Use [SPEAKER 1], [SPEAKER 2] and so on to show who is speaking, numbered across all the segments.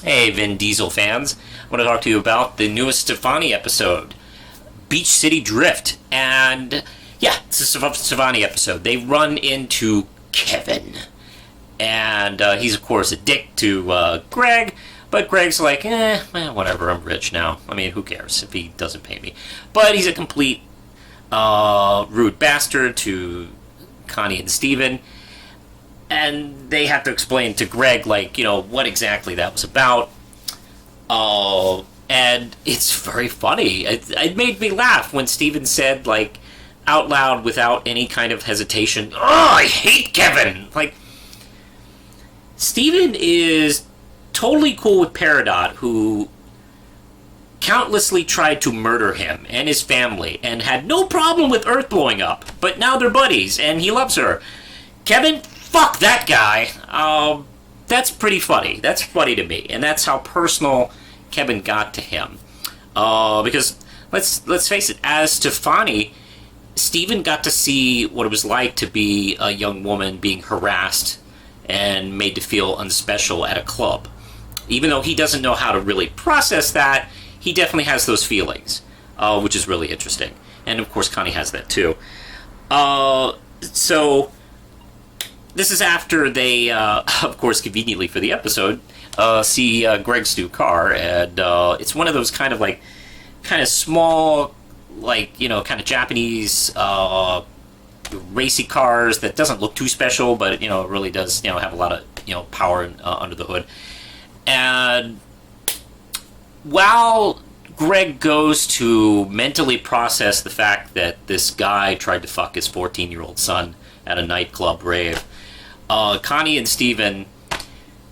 [SPEAKER 1] Hey, Vin Diesel fans. I want to talk to you about the newest Stefani episode, Beach City Drift. And yeah, it's a Stefani episode. They run into Kevin. And he's, of course, a dick to Greg. But Greg's like, whatever, I'm rich now. I mean, who cares if he doesn't pay me? But he's a complete rude bastard to Connie and Steven. And they have to explain to Greg, like, what exactly that was about. And it's very funny. It made me laugh when Steven said, like, out loud without any kind of hesitation, "Oh, I hate Kevin!" Like, Steven is totally cool with Peridot, who countlessly tried to murder him and his family, and had no problem with Earth blowing up. But now they're buddies, and he loves her. Kevin, fuck that guy. That's pretty funny. That's funny to me, and that's how personal Kevin got to him. Because let's face it, as Stefani, Steven got to see what it was like to be a young woman being harassed and made to feel unspecial at a club. Even though he doesn't know how to really process that, he definitely has those feelings, which is really interesting. And of course, Connie has that too. So this is after they, of course, conveniently for the episode, see Greg's new car, and it's one of those kind of small, like, kind of Japanese racy cars that doesn't look too special, but it really does have a lot of power under the hood. And while Greg goes to mentally process the fact that this guy tried to fuck his 14-year-old son at a nightclub rave, Connie and Steven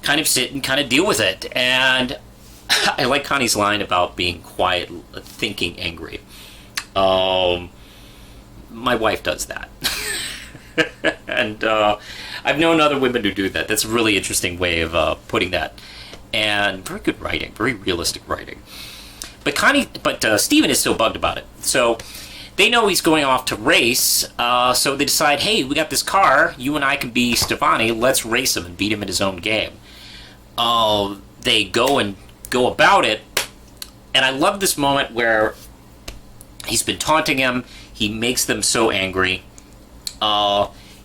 [SPEAKER 1] kind of sit and kind of deal with it. And I like Connie's line about being quiet, thinking angry. My wife does that. And I've known other women who do that. That's a really interesting way of putting that. And very good writing, very realistic writing. But Steven is still bugged about it. So they know he's going off to race, so they decide, hey, we got this car, you and I can be Stefani, let's race him and beat him in his own game. They go about it, and I love this moment where he's been taunting him, he makes them so angry.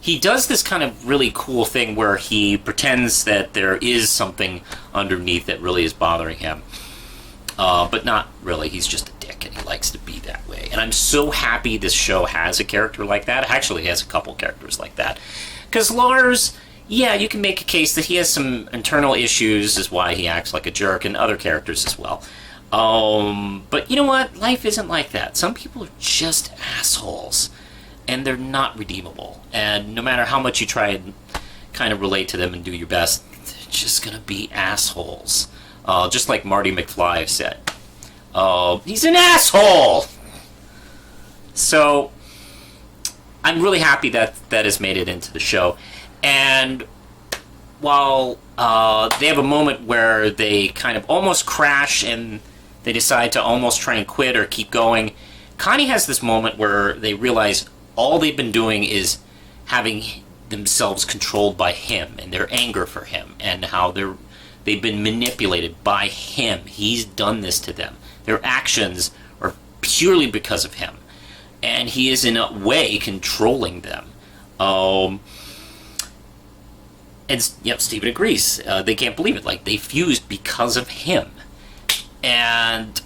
[SPEAKER 1] He does this kind of really cool thing where he pretends that there is something underneath that really is bothering him. But not really. He's just a dick, and he likes to be that way. And I'm so happy this show has a character like that. It actually has a couple characters like that. Because Lars, yeah, you can make a case that he has some internal issues, is why he acts like a jerk, and other characters as well. But you know what? Life isn't like that. Some people are just assholes, and they're not redeemable. And no matter how much you try and kind of relate to them and do your best, they're just gonna be assholes. Just like Marty McFly said. He's an asshole! So, I'm really happy that has made it into the show. And while they have a moment where they kind of almost crash and they decide to almost try and quit or keep going, Connie has this moment where they realize all they've been doing is having themselves controlled by him and their anger for him, and how they've been manipulated by him. He's done this to them. Their actions are purely because of him, and he is in a way controlling them. And Steven agrees. They can't believe it. Like, they fused because of him. And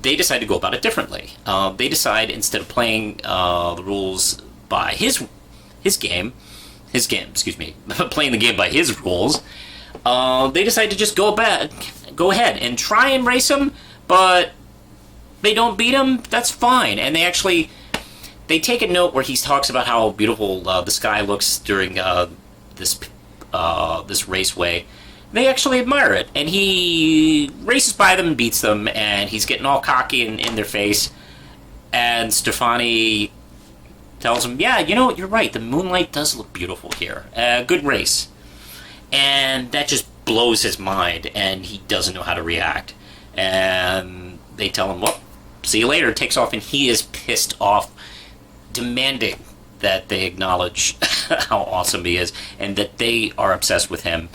[SPEAKER 1] they decide to go about it differently. They decide, instead of playing the rules by his game, playing the game by his rules, they decide to just go ahead and try and race him, but they don't beat him. That's fine. And they take a note where he talks about how beautiful the sky looks during this raceway. They actually admire it, and he races by them and beats them, and he's getting all cocky in their face. And Stefani tells him, yeah, you're right, the moonlight does look beautiful here. Good race. And that just blows his mind, and he doesn't know how to react. And they tell him, well, see you later, takes off, and he is pissed off, demanding that they acknowledge how awesome he is, and that they are obsessed with him.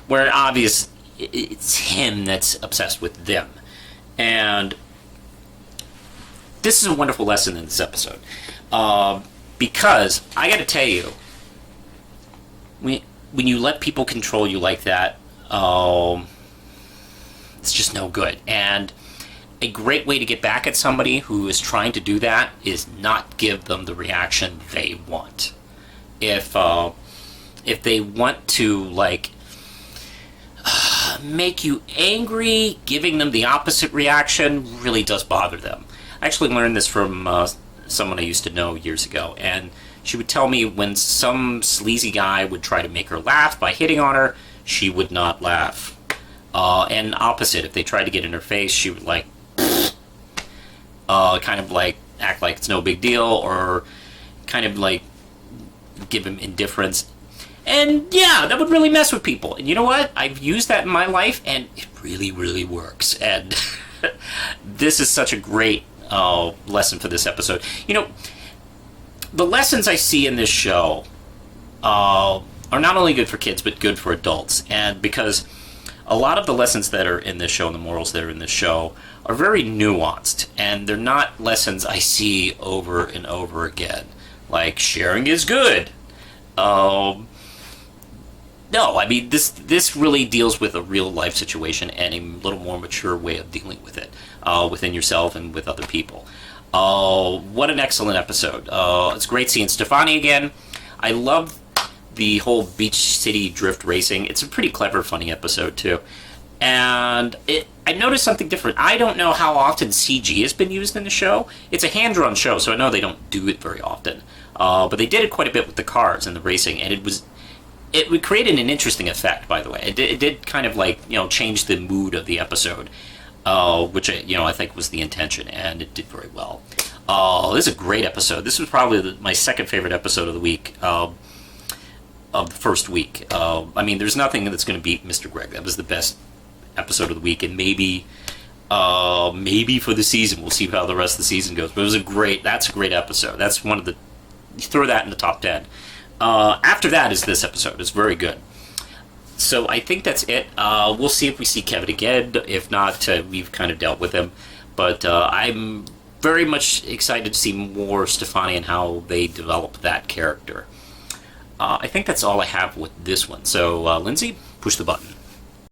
[SPEAKER 1] Where it's him that's obsessed with them. And this is a wonderful lesson in this episode. Because, I gotta tell you, when you let people control you like that, it's just no good. And a great way to get back at somebody who is trying to do that is not give them the reaction they want. If they want to, like, make you angry, giving them the opposite reaction really does bother them. I actually learned this from someone I used to know years ago, and she would tell me when some sleazy guy would try to make her laugh by hitting on her, she would not laugh. And opposite, if they tried to get in her face, she would, like, kind of like act like it's no big deal, or kind of like give him indifference. And yeah, that would really mess with people. And you know what? I've used that in my life, and it really, really works. And this is such a great lesson for this episode. You know, the lessons I see in this show are not only good for kids, but good for adults. And because a lot of the lessons that are in this show and the morals that are in this show are very nuanced, and they're not lessons I see over and over again. Like, sharing is good. No, I mean, this really deals with a real life situation and a little more mature way of dealing with it within yourself and with other people. What an excellent episode. It's great seeing Stefani again. I love the whole Beach City drift racing. It's a pretty clever, funny episode, too. And I noticed something different. I don't know how often CG has been used in the show. It's a hand-drawn show, so I know they don't do it very often. But they did it quite a bit with the cars and the racing, and it created an interesting effect, by the way. It did kind of, like, you know, change the mood of the episode, which, I think was the intention, and it did very well. This is a great episode. This was probably my second favorite episode of the week, of the first week. I mean, there's nothing that's going to beat Mr. Greg. That was the best episode of the week, and maybe for the season. We'll see how the rest of the season goes. But that's a great episode. That's one of the, throw that in the top 10. After that is this episode. It's very good. So I think that's it. We'll see if we see Kevin again. If not, we've kind of dealt with him. But I'm very much excited to see more Stefani and how they develop that character. I think that's all I have with this one. So, Lindsay, push the button.